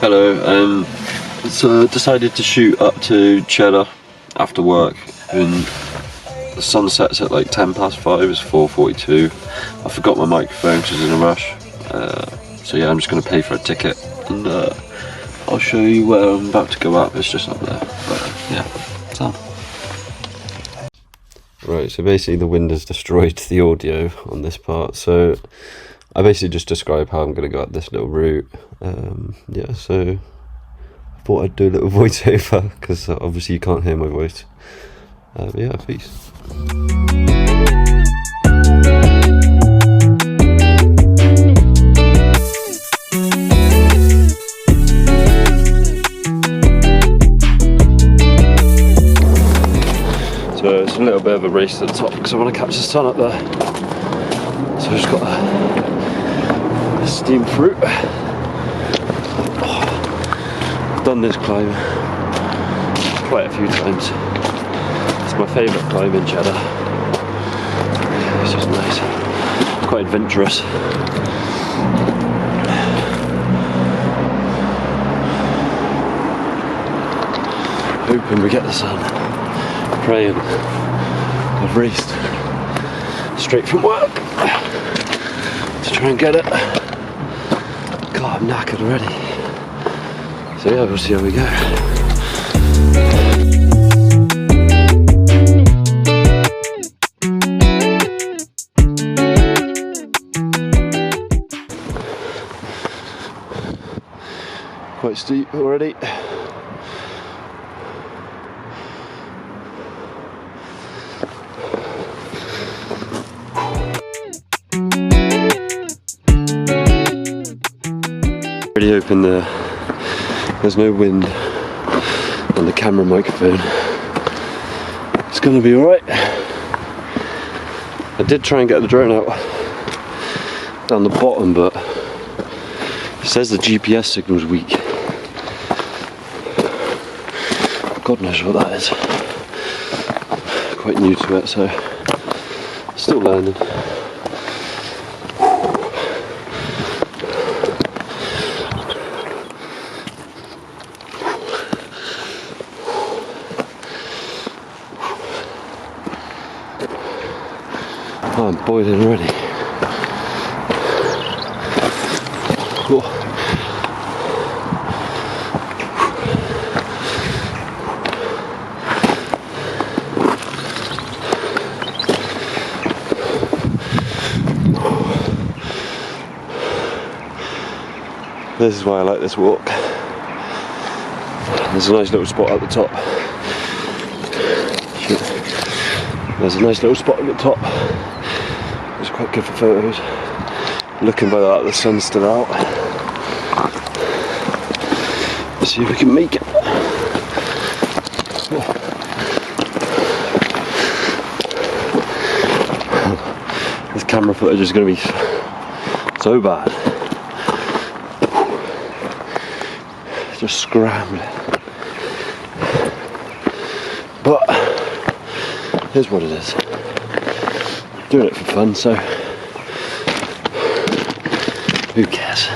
Hello, so decided to shoot up to Cheddar after work, and the sun sets at like 5:10, it's 4:42. I forgot my microphone because I was in a rush, so yeah, I'm just going to pay for a ticket, and I'll show you where I'm about to go up. It's just up there, but yeah, it's on. Right, so basically the wind has destroyed the audio on this part, so I basically just describe how I'm going to go up this little route. Yeah, so I thought I'd do a little voiceover because obviously you can't hear my voice. But yeah, peace. So it's a little bit of a race to the top because I want to catch the sun up there. So I've just got a steamed fruit. I've done this climb quite a few times. It's my favourite climb in Cheddar. It's just nice, quite adventurous. Hoping we get the sun. Praying. I've raced straight from work to try and get it. God, I'm knackered already. So yeah, we'll see how we go. Quite steep already. Already open there's no wind on the camera microphone. It's gonna be alright. I did try and get the drone out down the bottom, but it says the GPS signal's weak. God knows what that is. Quite new to it, so still learning. Oh, I'm boiling already. Oh. This is why I like this walk. There's a nice little spot at the top. Shit. There's a nice little spot at the top. It's quite good for photos. Looking by that, the sun's still out. Let's see if we can make it. This camera footage is going to be so bad. Just scrambling. But here's what it is. Doing it for fun, so who cares?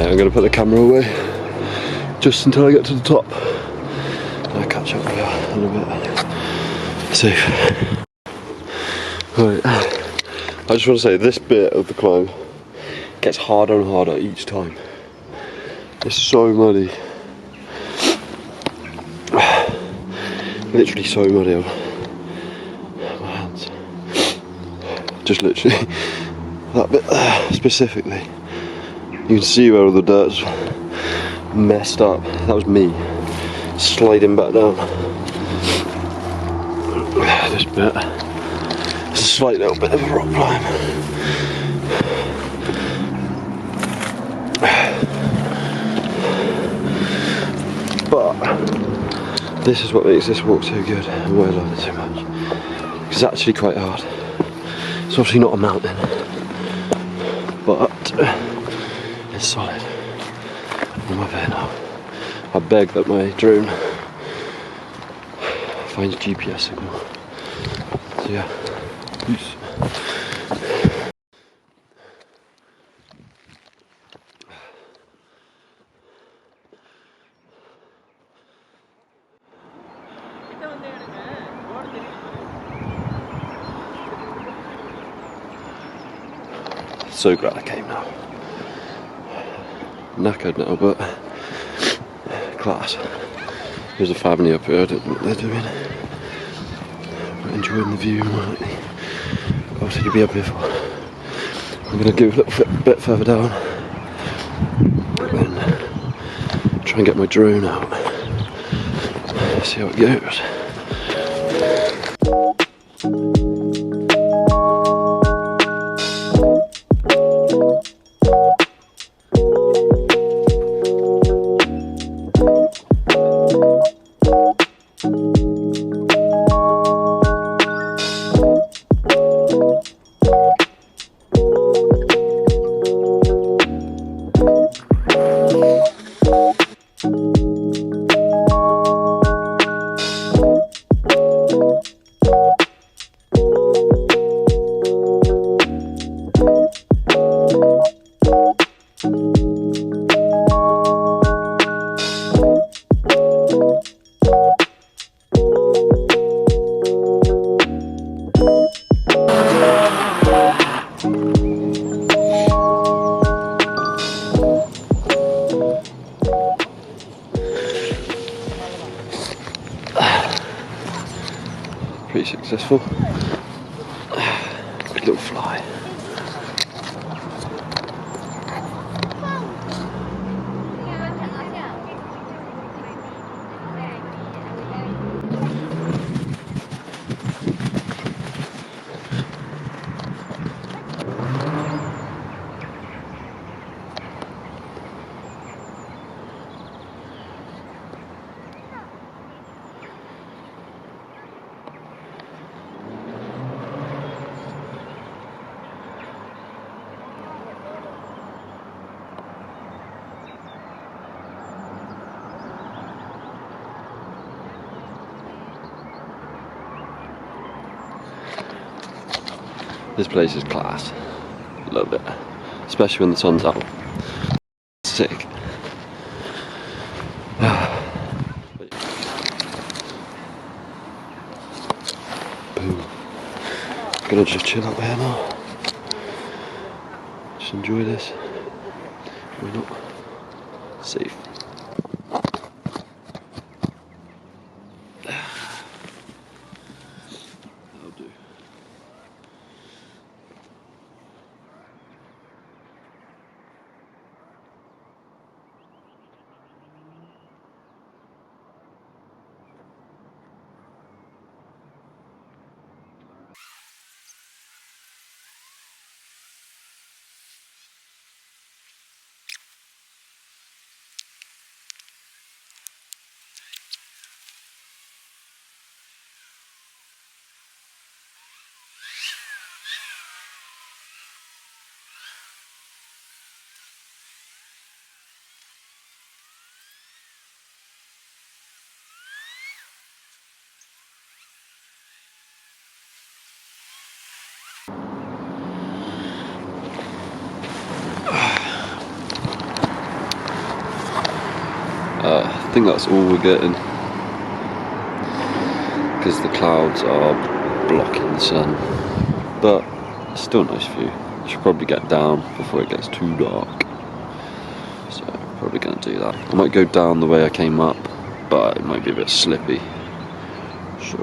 I'm going to put the camera away just until I get to the top. I'll catch up with you in a bit. Safe. Right. I just want to say this bit of the climb gets harder and harder each time. It's so muddy. Literally so muddy on my hands. Just literally that bit there specifically. You can see where all the dirt's messed up. That was me sliding back down. This bit, it's a slight little bit of a rock climb. This is what makes this walk so good and why I love it so much. It's actually quite hard. It's obviously not a mountain, but it's solid. I'm up here now. I beg that my drone finds GPS signal. So yeah, peace. So glad I came now. Knackered now, but class. There's a family up here, I don't know what they're doing. But enjoying the view. Obviously you'll be up here for. I'm going to go a little bit further down and try and get my drone out. See how it goes. Pretty successful. Good little fly. This place is class. Love it. Especially when the sun's out. Sick. Boom. Gonna just chill up here now. Just enjoy this. Why not? Safe. That'll do. I think that's all we're getting because the clouds are blocking the sun, but it's still a nice view. Should probably get down before it gets too dark, so probably going to do that. I might go down the way I came up, but it might be a bit slippy, so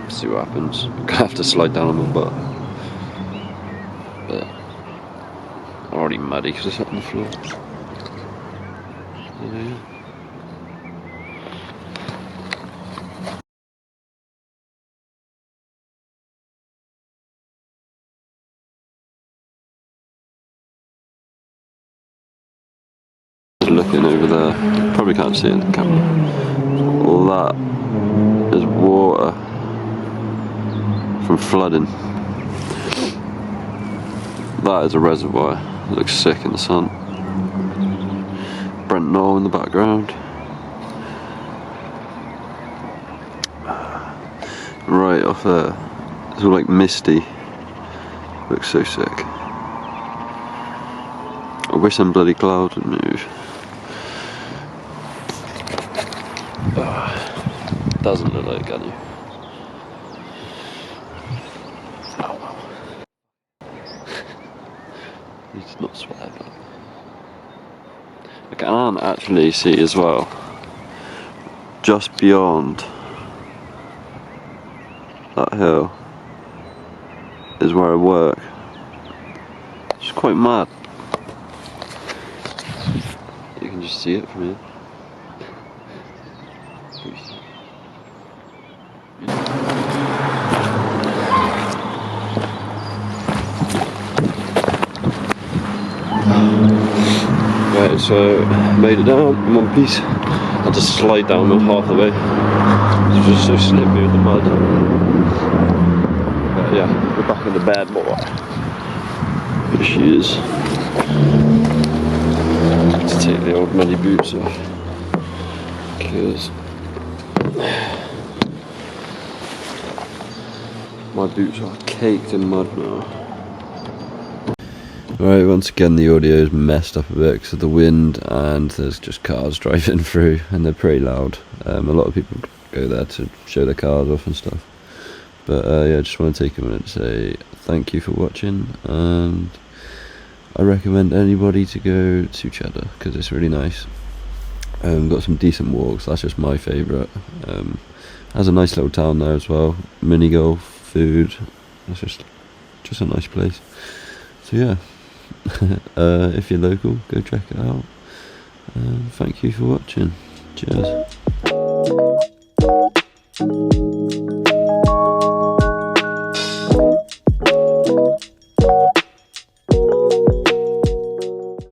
see what happens. I'm gonna have to slide down on my butt, but I'm already muddy because it's up on the floor. Yeah. Looking over there, probably can't see it in the camera. all that is water from flooding. That is a reservoir. It looks sick in the sun. Brent Knoll in the background. Right off there, it's all like misty. Looks so sick. I wish some bloody clouds would move. Doesn't look like it, can you? It's not sweat, but I can actually see as well, just beyond that hill is where I work. It's quite mad. You can just see it from here. Right, so made it down in one piece. I had to slide down half the way. It was just so slippery with the mud. But yeah, we're back in the bed more. Here she is. To take the old muddy boots off. Because my boots are caked in mud now. Right, once again the audio is messed up a bit because of the wind and there's just cars driving through and they're pretty loud. A lot of people go there to show their cars off and stuff. But yeah, I just want to take a minute to say thank you for watching, and I recommend anybody to go to Cheddar because it's really nice. Got some decent walks, that's just my favourite. Has a nice little town there as well, mini golf, food, it's just a nice place. So yeah, if you're local, go check it out. Thank you for watching. Cheers.